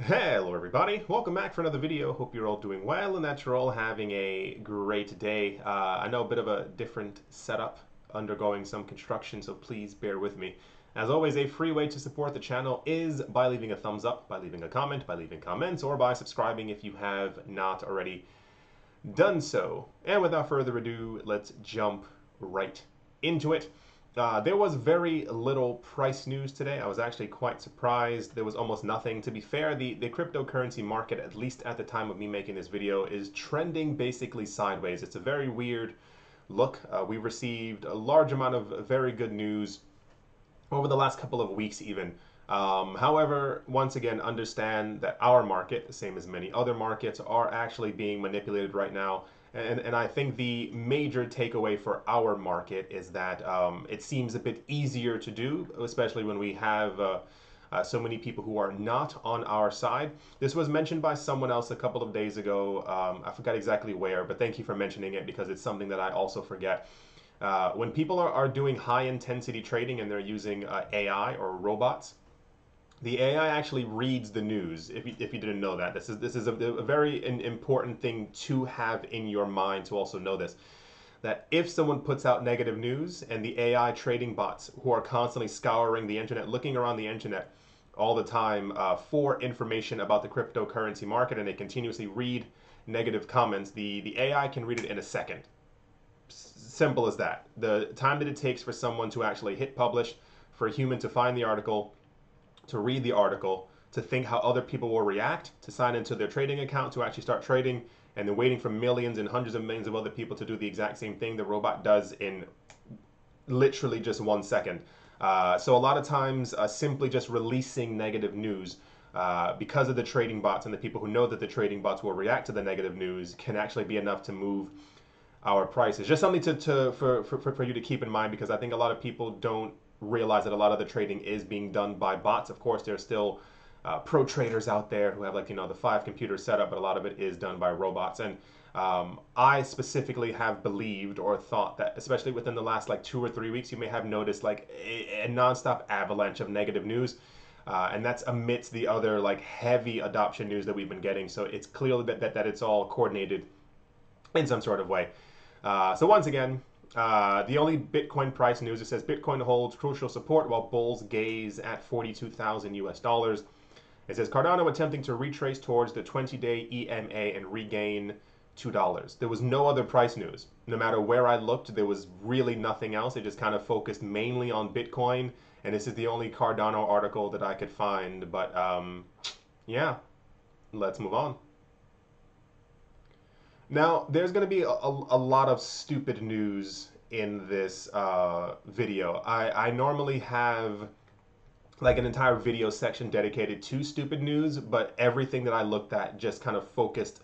Hello everybody, welcome back for another video. Hope you're all doing well and that you're all having a great day. I know a bit of a different setup, undergoing some construction, so please bear with me. As always, a free way to support the channel is by leaving a thumbs up, by leaving a comment, by leaving comments, or by subscribing if you have not already done so. And without further ado, let's jump right into it. There was very little price news today. I was actually quite surprised. There was almost nothing. To be fair, the cryptocurrency market, at least at the time of me making this video, is trending basically sideways. It's a very weird look. We received a large amount of very good news over the last couple of weeks even. However, once again, understand that our market, the same as many other markets, are actually being manipulated right now. And I think the major takeaway for our market is that it seems a bit easier to do, especially when we have so many people who are not on our side. This was mentioned by someone else a couple of days ago. I forgot exactly where, but thank you for mentioning it because it's something that I also forget. When people are doing high intensity trading and they're using AI or robots, the AI actually reads the news. If you didn't know that, this is a very important thing to have in your mind to also know this. That if someone puts out negative news and the AI trading bots who are constantly scouring the internet, looking around the internet all the time for information about the cryptocurrency market, and they continuously read negative comments, the AI can read it in a second. Simple as that. The time that it takes for someone to actually hit publish, for a human to find the article, to read the article, to think how other people will react, to sign into their trading account, to actually start trading, and then waiting for millions and hundreds of millions of other people to do the exact same thing the robot does in literally just 1 second. So a lot of times, simply just releasing negative news because of the trading bots and the people who know that the trading bots will react to the negative news can actually be enough to move our prices. Just something for you to keep in mind, because I think a lot of people don't realize that a lot of the trading is being done by bots. Of course, there's still pro traders out there who have, like, the 5 computers set up, but a lot of it is done by robots. And I specifically have believed or thought that, especially within the last like 2 or 3 weeks, you may have noticed like a nonstop avalanche of negative news. And that's amidst the other like heavy adoption news that we've been getting. So it's clearly that it's all coordinated in some sort of way. So once again, the only Bitcoin price news, it says Bitcoin holds crucial support while bulls gaze at 42,000 US dollars. It says Cardano attempting to retrace towards the 20-day EMA and regain $2. There was no other price news. No matter where I looked, there was really nothing else. It just kind of focused mainly on Bitcoin, and this is the only Cardano article that I could find. But yeah, let's move on. Now, there's going to be a lot of stupid news in this video. I normally have like an entire video section dedicated to stupid news, but everything that I looked at just kind of focused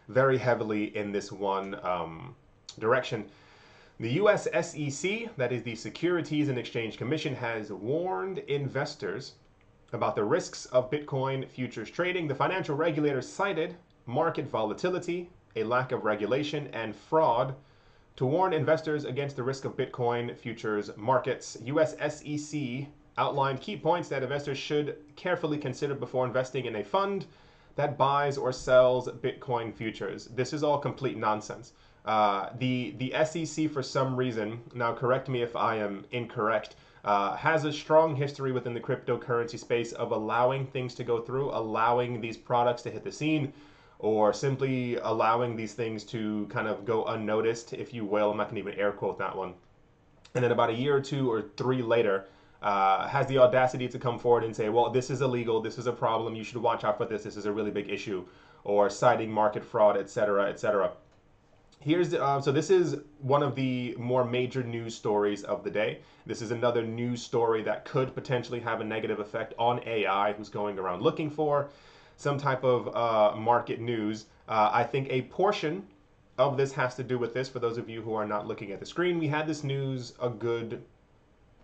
very heavily in this one direction. The US SEC, that is the Securities and Exchange Commission, has warned investors about the risks of Bitcoin futures trading. The financial regulator cited market volatility, a lack of regulation, and fraud to warn investors against the risk of Bitcoin futures markets. US SEC outlined key points that investors should carefully consider before investing in a fund that buys or sells Bitcoin futures. This is all complete nonsense. The SEC, for some reason, now correct me if I am incorrect, has a strong history within the cryptocurrency space of allowing things to go through, allowing these products to hit the scene, or simply allowing these things to kind of go unnoticed, if you will. I'm not going to even air quote that one. And then about a year or 2 or 3 later, has the audacity to come forward and say, well, this is illegal, this is a problem, you should watch out for this is a really big issue, or citing market fraud, etc., etc. So this is one of the more major news stories of the day. This is another news story that could potentially have a negative effect on AI, who's going around looking for some type of market news. I think a portion of this has to do with this. For those of you who are not looking at the screen, we had this news a good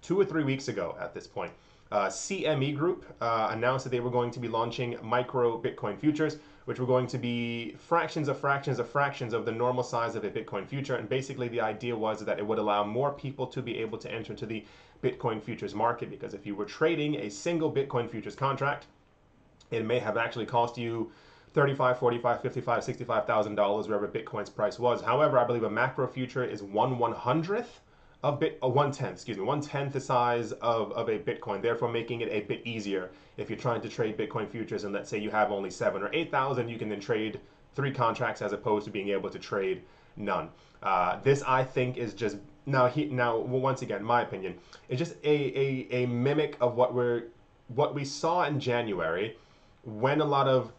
2 or 3 weeks ago at this point. CME Group announced that they were going to be launching micro Bitcoin futures, which were going to be fractions of fractions of fractions of the normal size of a Bitcoin future. And basically the idea was that it would allow more people to be able to enter into the Bitcoin futures market, because if you were trading a single Bitcoin futures contract, It may have actually cost you 35, 45, 55, $65,000 wherever Bitcoin's price was. However, I believe a macro future is 1/100th of 1/10, excuse me, 1/10 the size of a Bitcoin, therefore making it a bit easier. If you're trying to trade Bitcoin futures and let's say you have only 7 or 8,000, you can then trade 3 contracts as opposed to being able to trade none. This I think is just now once again, my opinion, it's just a mimic of what we saw in January when a lot of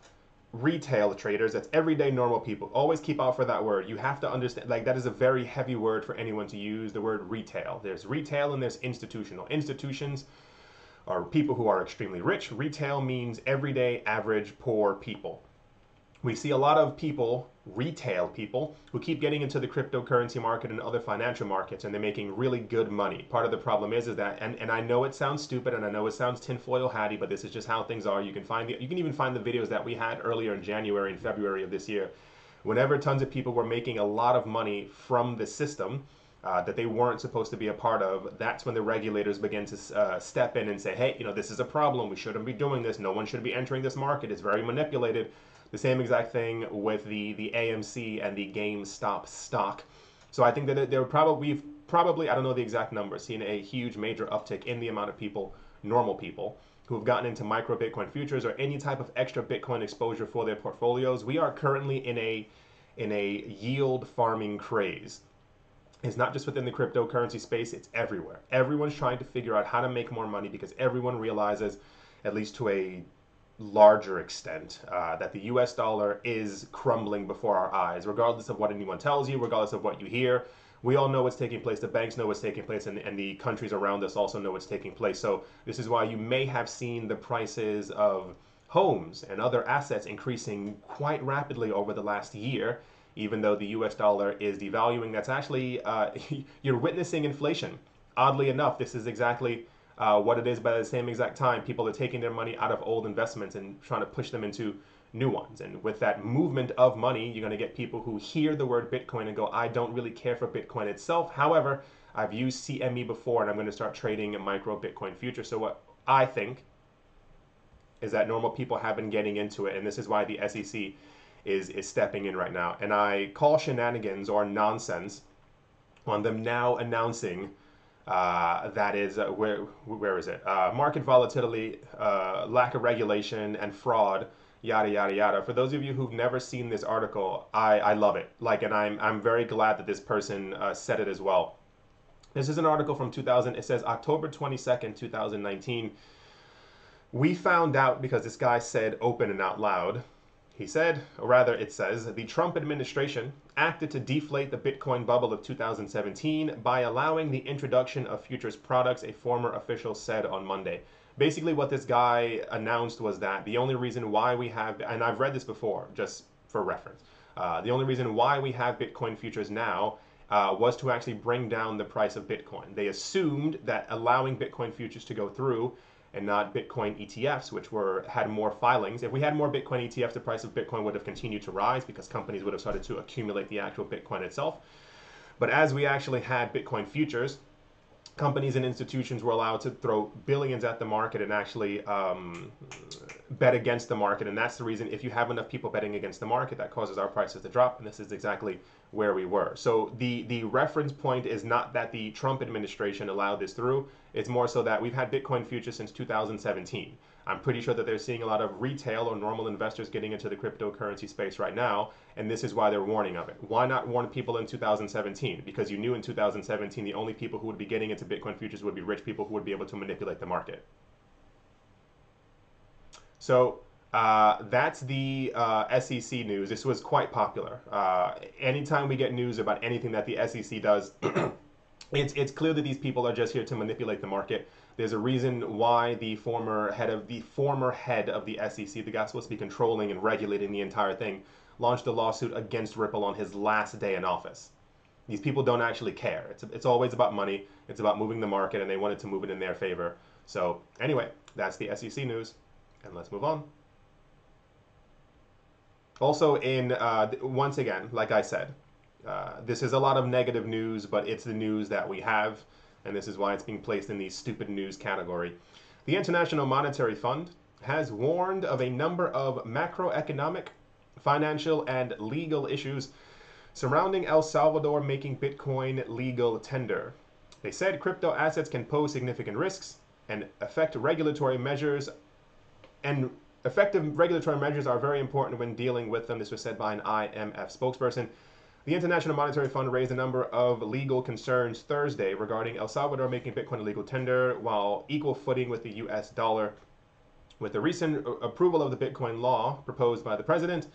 retail traders, that's everyday normal people, always keep out for that word. You have to understand, like, that is a very heavy word for anyone to use, the word retail. There's retail and there's institutional. Institutions are people who are extremely rich. Retail means everyday average poor people. We see a lot of people, retail people, who keep getting into the cryptocurrency market and other financial markets, and they're making really good money. Part of the problem is that, and I know it sounds stupid, and I know it sounds tinfoil hatty, but this is just how things are. You can even find the videos that we had earlier in January and February of this year. Whenever tons of people were making a lot of money from the system that they weren't supposed to be a part of, that's when the regulators begin to step in and say, hey, this is a problem. We shouldn't be doing this. No one should be entering this market. It's very manipulated. The same exact thing with the AMC and the GameStop stock. So I think that we've probably, I don't know the exact number, seen a huge major uptick in the amount of people, normal people, who have gotten into micro Bitcoin futures or any type of extra Bitcoin exposure for their portfolios. We are currently in a yield farming craze. It's not just within the cryptocurrency space, it's everywhere. Everyone's trying to figure out how to make more money because everyone realizes, at least to a larger extent, that the US dollar is crumbling before our eyes, regardless of what anyone tells you, regardless of what you hear. We all know what's taking place. The banks know what's taking place, and the countries around us also know what's taking place. So this is why you may have seen the prices of homes and other assets increasing quite rapidly over the last year, even though the US dollar is devaluing. That's actually, you're witnessing inflation. Oddly enough, this is exactly what it is, but at the same exact time, people are taking their money out of old investments and trying to push them into new ones. And with that movement of money, you're going to get people who hear the word Bitcoin and go, I don't really care for Bitcoin itself. However, I've used CME before and I'm going to start trading a micro Bitcoin future. So what I think is that normal people have been getting into it. And this is why the SEC is stepping in right now. And I call shenanigans or nonsense on them now announcing that is where is it? Market volatility, lack of regulation, and fraud, yada yada yada. For those of you who've never seen this article, I love it. Like, and I'm very glad that this person said it as well. This is an article from 2000. It says October 22nd, 2019. We found out because this guy said open and out loud. He said, or rather it says, the Trump administration acted to deflate the Bitcoin bubble of 2017 by allowing the introduction of futures products, a former official said on Monday. Basically what this guy announced was that the only reason why we have, and I've read this before, just for reference, the only reason why we have Bitcoin futures now was to actually bring down the price of Bitcoin. They assumed that allowing Bitcoin futures to go through and not Bitcoin ETFs, which had more filings. If we had more Bitcoin ETFs, the price of Bitcoin would have continued to rise because companies would have started to accumulate the actual Bitcoin itself. But as we actually had Bitcoin futures, companies and institutions were allowed to throw billions at the market and actually bet against the market. And that's the reason, if you have enough people betting against the market, that causes our prices to drop. And this is exactly where we were. So the reference point is not that the Trump administration allowed this through. It's more so that we've had Bitcoin futures since 2017. I'm pretty sure that they're seeing a lot of retail or normal investors getting into the cryptocurrency space right now, and this is why they're warning of it. Why not warn people in 2017? Because you knew in 2017 the only people who would be getting into Bitcoin futures would be rich people who would be able to manipulate the market. So that's the SEC news. This was quite popular. Anytime we get news about anything that the SEC does, it's clear that these people are just here to manipulate the market. There's a reason why the former head of the SEC, the guy supposed to be controlling and regulating the entire thing, launched a lawsuit against Ripple on his last day in office. These people don't actually care. It's always about money. It's about moving the market, and they wanted to move it in their favor. So anyway, that's the SEC news, and let's move on. Also, once again, like I said, this is a lot of negative news, but it's the news that we have, and this is why it's being placed in the stupid news category. The International Monetary Fund has warned of a number of macroeconomic, financial, and legal issues surrounding El Salvador making Bitcoin legal tender. They said crypto assets can pose significant risks and effective regulatory measures are very important when dealing with them. This was said by an IMF spokesperson. The International Monetary Fund raised a number of legal concerns Thursday regarding El Salvador making Bitcoin a legal tender while equal footing with the US dollar. With the recent approval of the Bitcoin law proposed by the president,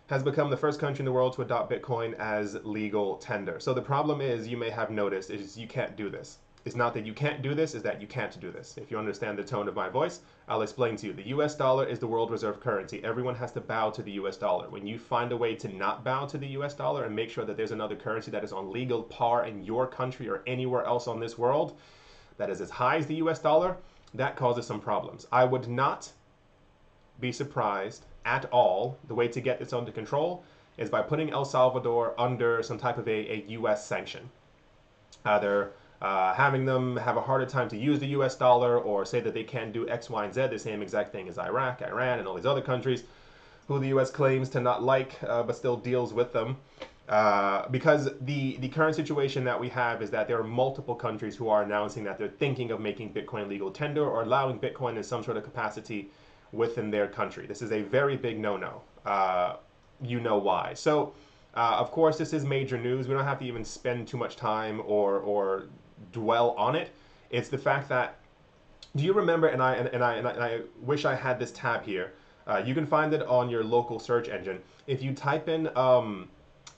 has become the first country in the world to adopt Bitcoin as legal tender. So the problem is, you may have noticed, is you can't do this. It's not that you can't do this, it's that you can't do this. If you understand the tone of my voice, I'll explain to you. The US dollar is the world reserve currency. Everyone has to bow to the US dollar. When you find a way to not bow to the US dollar and make sure that there's another currency that is on legal par in your country or anywhere else on this world that is as high as the US dollar, that causes some problems. I would not be surprised at all. The way to get this under control is by putting El Salvador under some type of a U.S. sanction. Either having them have a harder time to use the U.S. dollar, or say that they can't do X, Y, and Z, the same exact thing as Iraq, Iran, and all these other countries who the U.S. claims to not like, but still deals with them. Because the current situation that we have is that there are multiple countries who are announcing that they're thinking of making Bitcoin legal tender or allowing Bitcoin in some sort of capacity within their country. This is a very big no-no. You know why. So, of course, this is major news. We don't have to even spend too much time or dwell on it. It's the fact that, do you remember, and I wish I had this tab here. You can find it on your local search engine. If you type in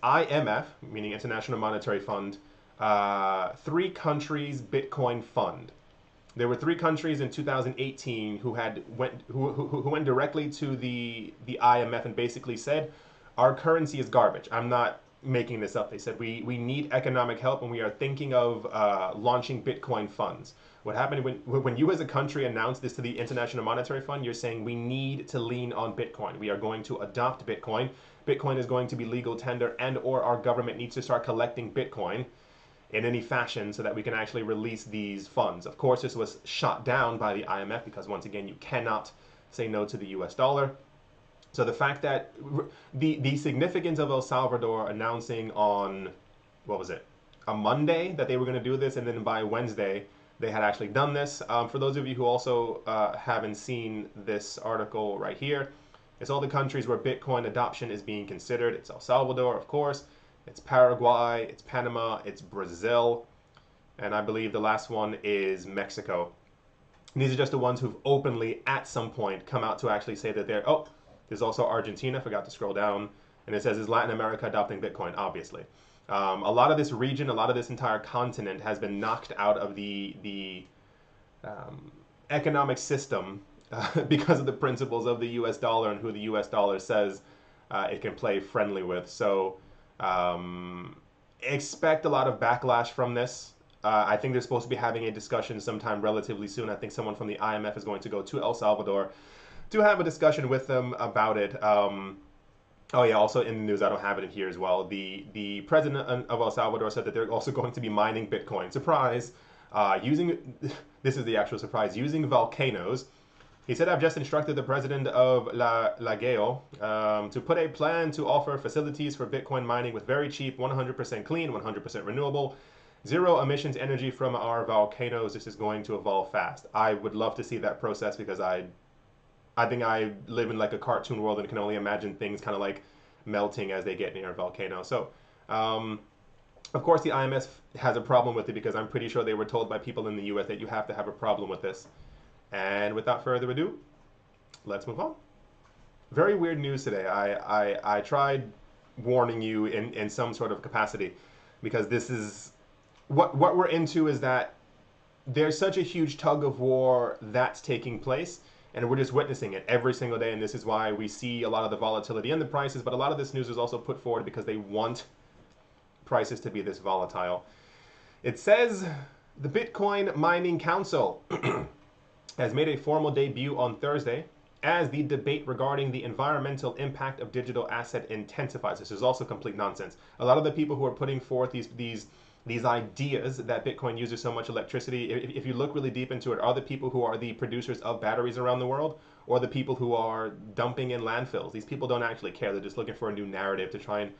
IMF, meaning International Monetary Fund, 3 countries Bitcoin fund. There were 3 countries in 2018 who went directly to the IMF and basically said, our currency is garbage. I'm not making this up. They said, we need economic help and we are thinking of launching Bitcoin funds. What happened when you as a country announced this to the International Monetary Fund, you're saying we need to lean on Bitcoin. We are going to adopt Bitcoin. Bitcoin is going to be legal tender, and or our government needs to start collecting Bitcoin in any fashion so that we can actually release these funds. Of course, this was shot down by the IMF because, once again, you cannot say no to the US dollar. So the fact that the significance of El Salvador announcing on, what was it, a Monday that they were going to do this, and then by Wednesday they had actually done this. For those of you who also haven't seen this article right here, it's all the countries where Bitcoin adoption is being considered. It's El Salvador, of course. It's Paraguay, it's Panama, it's Brazil, and I believe the last one is Mexico. And these are just the ones who've openly, at some point, come out to actually say that they're... Oh, there's also Argentina, forgot to scroll down, and it says, is Latin America adopting Bitcoin? Obviously. A lot of this region, a lot of this entire continent has been knocked out of the economic system because of the principles of the US dollar and who the US dollar says it can play friendly with. So expect a lot of backlash from this. I think they're supposed to be having a discussion sometime relatively soon. I think someone from the IMF is going to go to El Salvador to have a discussion with them about it. Oh yeah, also in the news, I don't have it in here as well. The president of El Salvador said that they're also going to be mining Bitcoin. Surprise! Using, this is the actual surprise, using volcanoes. He said, I've just instructed the president of Lageo to put a plan to offer facilities for Bitcoin mining with very cheap, 100% clean, 100% renewable, zero emissions energy from our volcanoes. This is going to evolve fast. I would love to see that process because I think I live in like a cartoon world and can only imagine things kind of like melting as they get near a volcano. So, of course, the IMF has a problem with it because I'm pretty sure they were told by people in the US that you have to have a problem with this. And without further ado, let's move on. Very weird news today. I tried warning you in some sort of capacity because this is what we're into, is that there's such a huge tug of war that's taking place, and we're just witnessing it every single day. And this is why we see a lot of the volatility in the prices, but a lot of this news is also put forward because they want prices to be this volatile. It says the Bitcoin Mining Council has made a formal debut on Thursday as the debate regarding the environmental impact of digital asset intensifies. This is also complete nonsense. A lot of the people who are putting forth these ideas that Bitcoin uses so much electricity, if you look really deep into it, are the people who are the producers of batteries around the world, or the people who are dumping in landfills. These people don't actually care. They're just looking for a new narrative to try and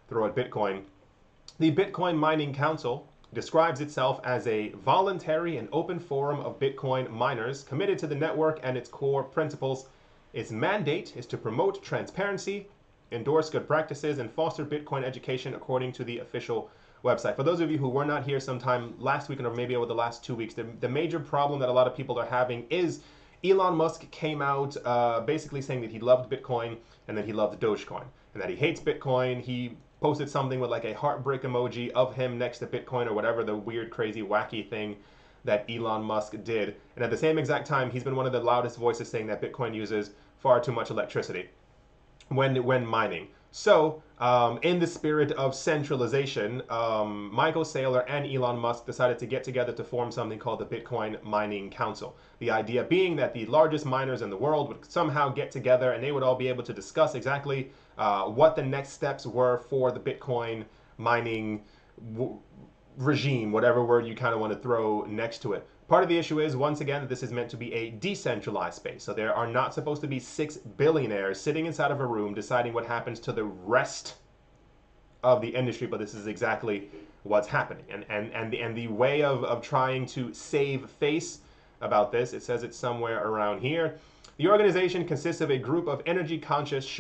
throw at Bitcoin. The Bitcoin Mining Council describes itself as a voluntary and open forum of Bitcoin miners committed to the network and its core principles. Its mandate is to promote transparency, endorse good practices, and foster Bitcoin education according to the official website. For those of you who were not here sometime last week or maybe over the last 2 weeks, the major problem that a lot of people are having is Elon Musk came out basically saying that he loved Bitcoin and that he loved Dogecoin and that he hates Bitcoin. He posted something with like a heartbreak emoji of him next to Bitcoin or whatever the weird, crazy, wacky thing that Elon Musk did. And at the same exact time, he's been one of the loudest voices saying that Bitcoin uses far too much electricity when mining. So, in the spirit of centralization, Michael Saylor and Elon Musk decided to get together to form something called the Bitcoin Mining Council. The idea being that the largest miners in the world would somehow get together and they would all be able to discuss exactly what the next steps were for the Bitcoin mining regime, whatever word you kind of want to throw next to it. Part of the issue is, once again, that this is meant to be a decentralized space. So there are not supposed to be 6 billionaires sitting inside of a room deciding what happens to the rest of the industry, but this is exactly what's happening. And the way of trying to save face about this, it says it's somewhere around here. The organization consists of a group of energy-conscious,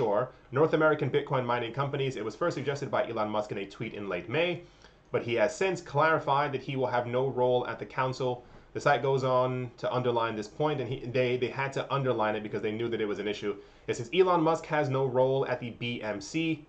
North American Bitcoin mining companies. It was first suggested by Elon Musk in a tweet in late May, but he has since clarified that he will have no role at the council. The site goes on to underline this point, and they had to underline it because they knew that it was an issue. It says Elon Musk has no role at the BMC.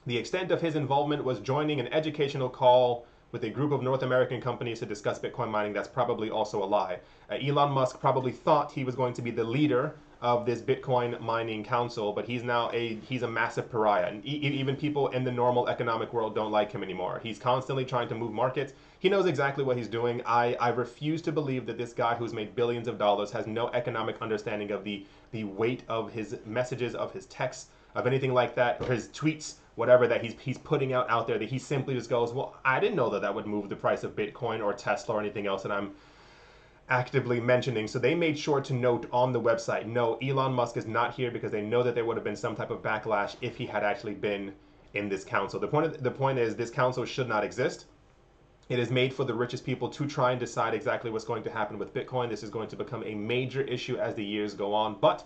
The extent of his involvement was joining an educational call with a group of North American companies to discuss Bitcoin mining. That's probably also a lie. Elon Musk probably thought he was going to be the leader of this Bitcoin Mining Council, but he's now he's a massive pariah. And even people in the normal economic world don't like him anymore. He's constantly trying to move markets. He knows exactly what he's doing. I refuse to believe that this guy who's made billions of dollars has no economic understanding of the weight of his messages, of his texts, of anything like that, or his tweets, whatever that he's putting out there, that he simply just goes, well, I didn't know that that would move the price of Bitcoin or Tesla or anything else that I'm actively mentioning. So they made sure to note on the website, no, Elon Musk is not here, because they know that there would have been some type of backlash if he had actually been in this council. The point is this council should not exist. It is made for the richest people to try and decide exactly what's going to happen with Bitcoin. This is going to become a major issue as the years go on, but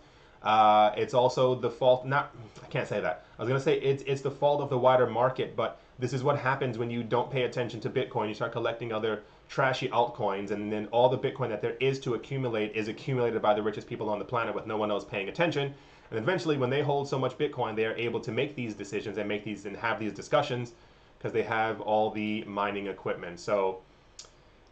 it's also the fault, I can't say that. I was going to say it's the fault of the wider market, but this is what happens when you don't pay attention to Bitcoin. You start collecting other trashy altcoins, and then all the Bitcoin that there is to accumulate is accumulated by the richest people on the planet with no one else paying attention. And eventually, when they hold so much Bitcoin, they are able to make these decisions and have these discussions because they have all the mining equipment. So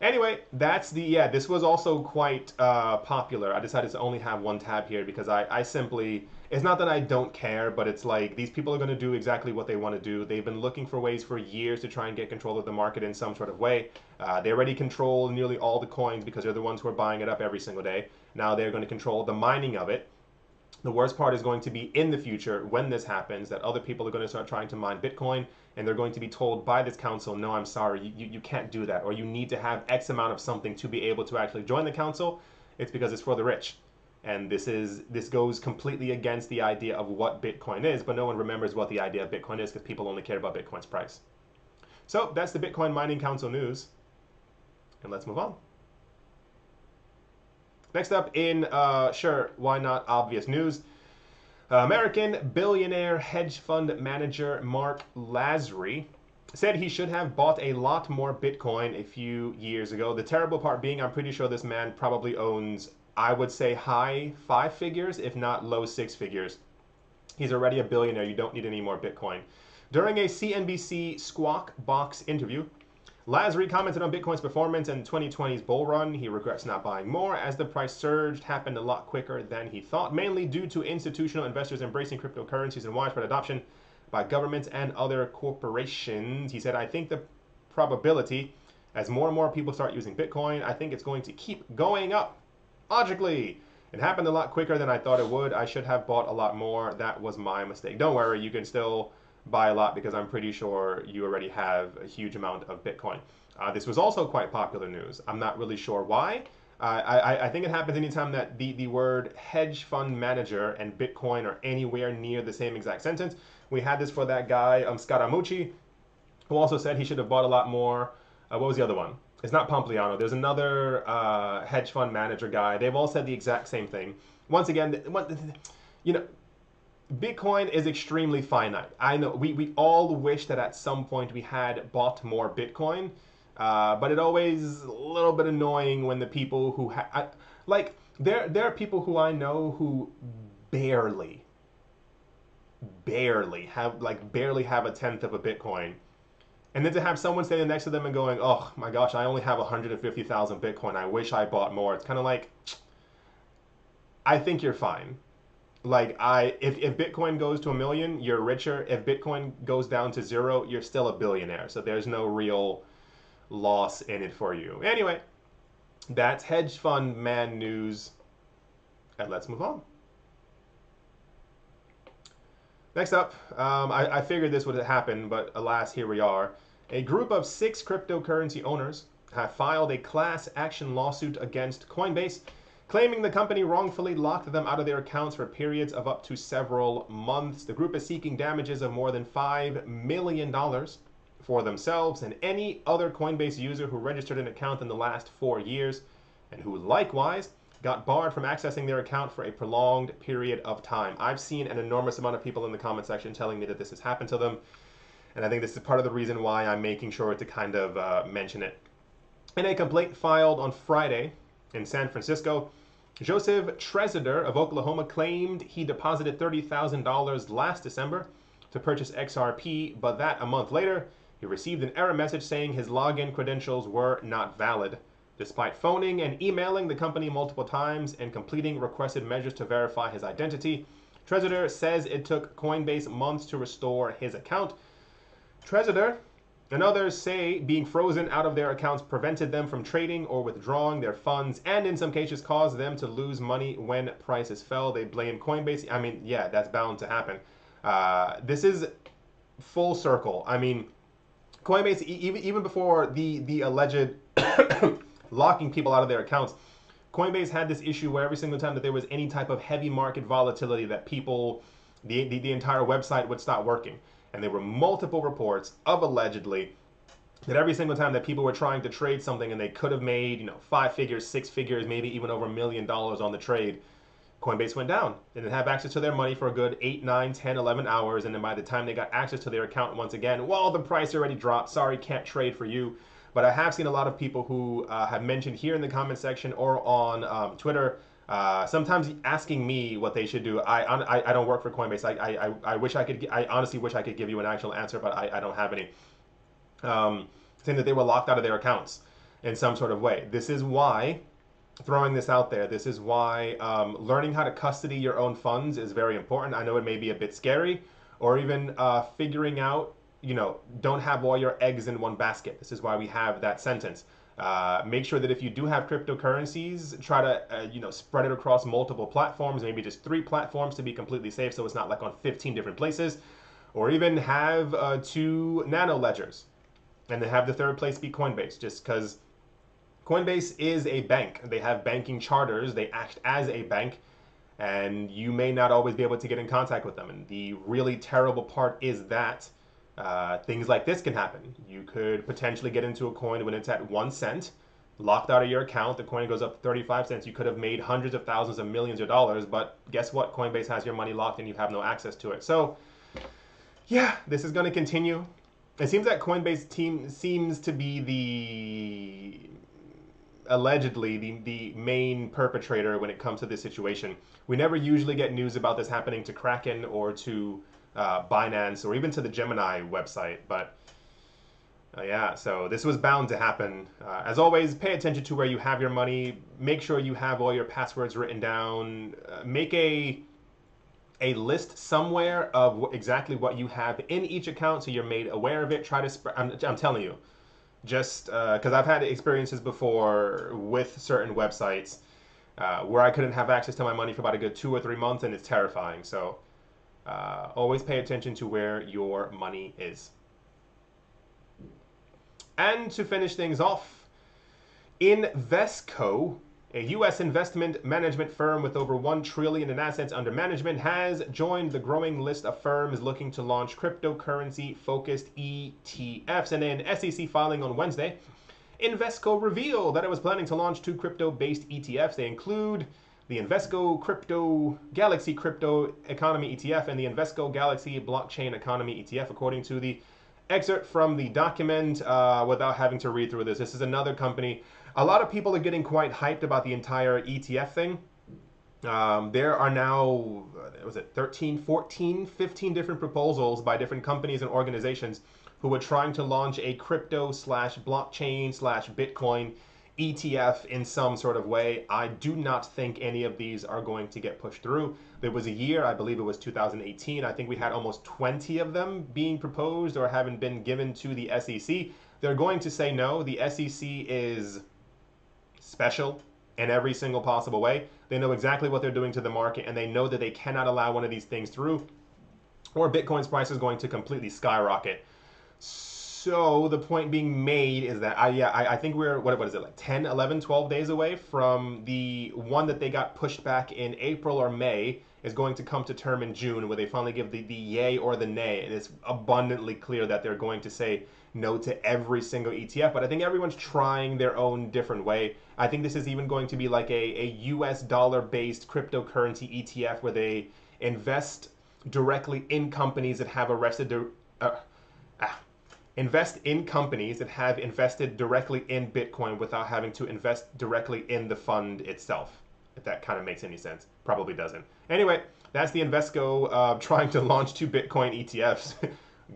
anyway, that's this was also quite popular. I decided to only have one tab here because I simply, it's not that I don't care, but it's like these people are going to do exactly what they want to do. They've been looking for ways for years to try and get control of the market in some sort of way. They already control nearly all the coins because they're the ones who are buying it up every single day. Now they're going to control the mining of it. The worst part is going to be in the future when this happens, that other people are going to start trying to mine Bitcoin, and they're going to be told by this council, no, I'm sorry, you can't do that, or you need to have X amount of something to be able to actually join the council. It's because it's for the rich. And this goes completely against the idea of what Bitcoin is, but no one remembers what the idea of Bitcoin is because people only care about Bitcoin's price. So that's the Bitcoin Mining Council news. And let's move on. Next up in, sure, why not obvious news. American billionaire hedge fund manager Mark Lasry said he should have bought a lot more Bitcoin a few years ago. The terrible part being, I'm pretty sure this man probably owns, I would say, high 5 figures, if not low 6 figures. He's already a billionaire. You don't need any more Bitcoin. During a CNBC Squawk Box interview, Lasry commented on Bitcoin's performance in 2020's bull run. He regrets not buying more as the price surge happened a lot quicker than he thought, mainly due to institutional investors embracing cryptocurrencies and widespread adoption by governments and other corporations. He said, I think the probability, as more and more people start using Bitcoin, I think it's going to keep going up. Logically, it happened a lot quicker than I thought it would. I should have bought a lot more. That was my mistake. Don't worry, you can still buy a lot because I'm pretty sure you already have a huge amount of Bitcoin. This was also quite popular news. I'm not really sure why. I think it happens anytime that the word hedge fund manager and Bitcoin are anywhere near the same exact sentence. We had this for that guy, Scaramucci, who also said he should have bought a lot more. What was the other one? It's not Pompliano. There's another hedge fund manager guy. They've all said the exact same thing. Once again, you know, Bitcoin is extremely finite. I know we all wish that at some point we had bought more Bitcoin, but it always a little bit annoying when the people who like there are people who I know who barely barely have a tenth of a Bitcoin, and then to have someone standing next to them and going, "Oh my gosh, I only have 150,000 Bitcoin. I wish I bought more." It's kind of like, I think you're fine. Like if Bitcoin goes to 1 million, you're richer. If Bitcoin goes down to zero, you're still a billionaire. So there's no real loss in it for you. Anyway, that's hedge fund man news. And let's move on. Next up, I figured this would happen, but alas, here we are. A group of 6 cryptocurrency owners have filed a class action lawsuit against Coinbase, claiming the company wrongfully locked them out of their accounts for periods of up to several months. The group is seeking damages of more than $5 million for themselves and any other Coinbase user who registered an account in the last 4 years and who likewise got barred from accessing their account for a prolonged period of time. I've seen an enormous amount of people in the comment section telling me that this has happened to them, and I think this is part of the reason why I'm making sure to kind of mention it. In a complaint filed on Friday in San Francisco, Joseph Trezeder of Oklahoma claimed he deposited $30,000 last December to purchase XRP, but that a month later, he received an error message saying his login credentials were not valid. Despite phoning and emailing the company multiple times and completing requested measures to verify his identity, Trezeder says it took Coinbase months to restore his account. Trezeder and others say being frozen out of their accounts prevented them from trading or withdrawing their funds, and in some cases caused them to lose money when prices fell. They blame Coinbase. I mean, yeah, that's bound to happen. This is full circle. I mean, Coinbase, even before the alleged locking people out of their accounts, Coinbase had this issue where every single time that there was any type of heavy market volatility, that people, the entire website would stop working. And there were multiple reports of allegedly that every single time that people were trying to trade something and they could have made, 5 figures, 6 figures, maybe even over $1 million on the trade, Coinbase went down. They didn't have access to their money for a good 8, 9, 10, 11 hours. And then by the time they got access to their account once again, well, the price already dropped. Sorry, can't trade for you. But I have seen a lot of people who have mentioned here in the comment section or on Twitter, sometimes asking me what they should do. I don't work for Coinbase. I wish I could. I honestly wish I could give you an actual answer, but I don't have any. Saying that they were locked out of their accounts in some sort of way. This is why, throwing this out there, this is why learning how to custody your own funds is very important. I know it may be a bit scary, or even figuring out, don't have all your eggs in one basket. This is why we have that sentence. Make sure that if you do have cryptocurrencies, try to spread it across multiple platforms, maybe just 3 platforms to be completely safe, so it's not like on 15 different places. Or even have 2 nano ledgers, and then have the third place be Coinbase, just because Coinbase is a bank. They have banking charters. They act as a bank, and you may not always be able to get in contact with them. And the really terrible part is that things like this can happen. You could potentially get into a coin when it's at 1 cent, locked out of your account. The coin goes up to 35 cents. You could have made hundreds of thousands of millions of dollars, but guess what? Coinbase has your money locked and you have no access to it. So yeah, this is going to continue. It seems that Coinbase team seems to be allegedly the main perpetrator when it comes to this situation. We never usually get news about this happening to Kraken or to Binance or even to the Gemini website, but yeah, so this was bound to happen. As always, pay attention to where you have your money. Make sure you have all your passwords written down. Make a list somewhere of exactly what you have in each account so you're made aware of it. Try to I'm telling you, just because I've had experiences before with certain websites where I couldn't have access to my money for about a good 2 or 3 months, and it's terrifying. So always pay attention to where your money is. And to finish things off, Invesco A U.S. investment management firm with over $1 trillion in assets under management has joined the growing list of firms looking to launch cryptocurrency-focused ETFs. And in SEC filing on Wednesday, Invesco revealed that it was planning to launch two crypto-based ETFs. They include the Invesco Crypto Galaxy Crypto Economy ETF and the Invesco Galaxy Blockchain Economy ETF, according to the excerpt from the document. Without having to read through this, this is another company. A lot of people are getting quite hyped about the entire ETF thing. There are now, was it 13, 14, 15 different proposals by different companies and organizations who are trying to launch a crypto slash blockchain slash Bitcoin ETF in some sort of way. I do not think any of these are going to get pushed through. There was a year, I believe it was 2018, I think we had almost 20 of them being proposed or having been given to the SEC. They're going to say no. The SEC is special in every single possible way. They know exactly what they're doing to the market, and they know that they cannot allow one of these things through, or Bitcoin's price is going to completely skyrocket. So the point being made is that I think we're, what is it, like 10, 11, 12 days away from the one that they got pushed back in April or May is going to come to term in June, where they finally give the yay or the nay. And it's abundantly clear that they're going to say no to every single ETF, but I think everyone's trying their own different way. I think this is even going to be like a US dollar-based cryptocurrency ETF where they invest directly in companies that have invest in companies that have invested directly in Bitcoin without having to invest directly in the fund itself. If that kind of makes any sense. Probably doesn't. Anyway, that's the Invesco trying to launch two Bitcoin ETFs.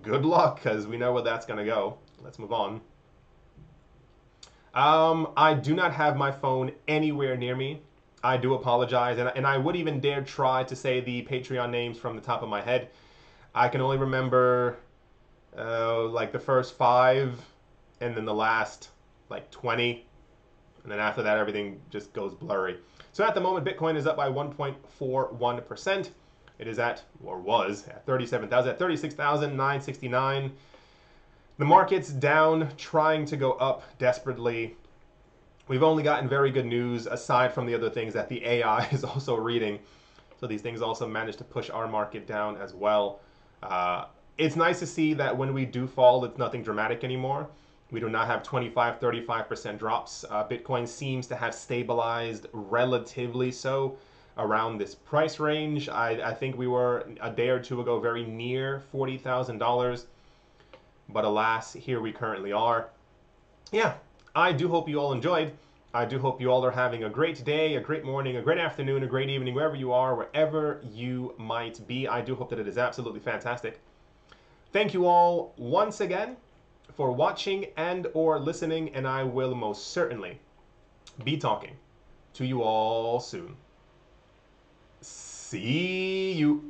Good luck, because we know where that's going to go. Let's move on. I do not have my phone anywhere near me. I do apologize, and I would even dare try to say the Patreon names from the top of my head. I can only remember like the first 5, and then the last like 20, and then after that everything just goes blurry. So at the moment, Bitcoin is up by 1.41%. It is at, or was at 37,000, at 36,969. The market's down, trying to go up desperately. We've only gotten very good news, aside from the other things that the AI is also reading. So these things also managed to push our market down as well. It's nice to see that when we do fall, it's nothing dramatic anymore. We do not have 25, 35% drops. Bitcoin seems to have stabilized relatively so around this price range. I think we were a day or two ago very near $40,000. But alas, here we currently are. Yeah, I do hope you all enjoyed. I do hope you all are having a great day, a great morning, a great afternoon, a great evening, wherever you are, wherever you might be. I do hope that it is absolutely fantastic. Thank you all once again for watching and or listening, and I will most certainly be talking to you all soon. See you.